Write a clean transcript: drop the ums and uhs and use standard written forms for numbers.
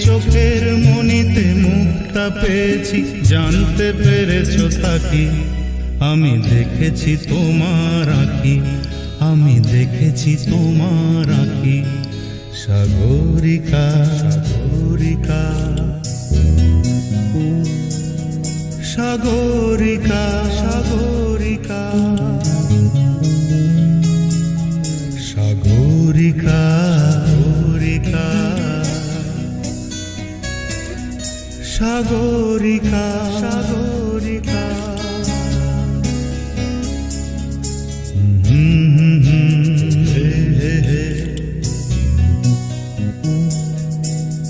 চোখের মনিতে মুক্তা পেয়েছি, জানতে পেরেছো থাকি আমি দেখেছি তোমার আঁখি, আমি দেখেছি তোমার আঁখি। সাগরিকা সাগরিকা সাগরিকা সাগরিকা সাগরিকা সাগরিকা সাগরিকা সাগরিকা।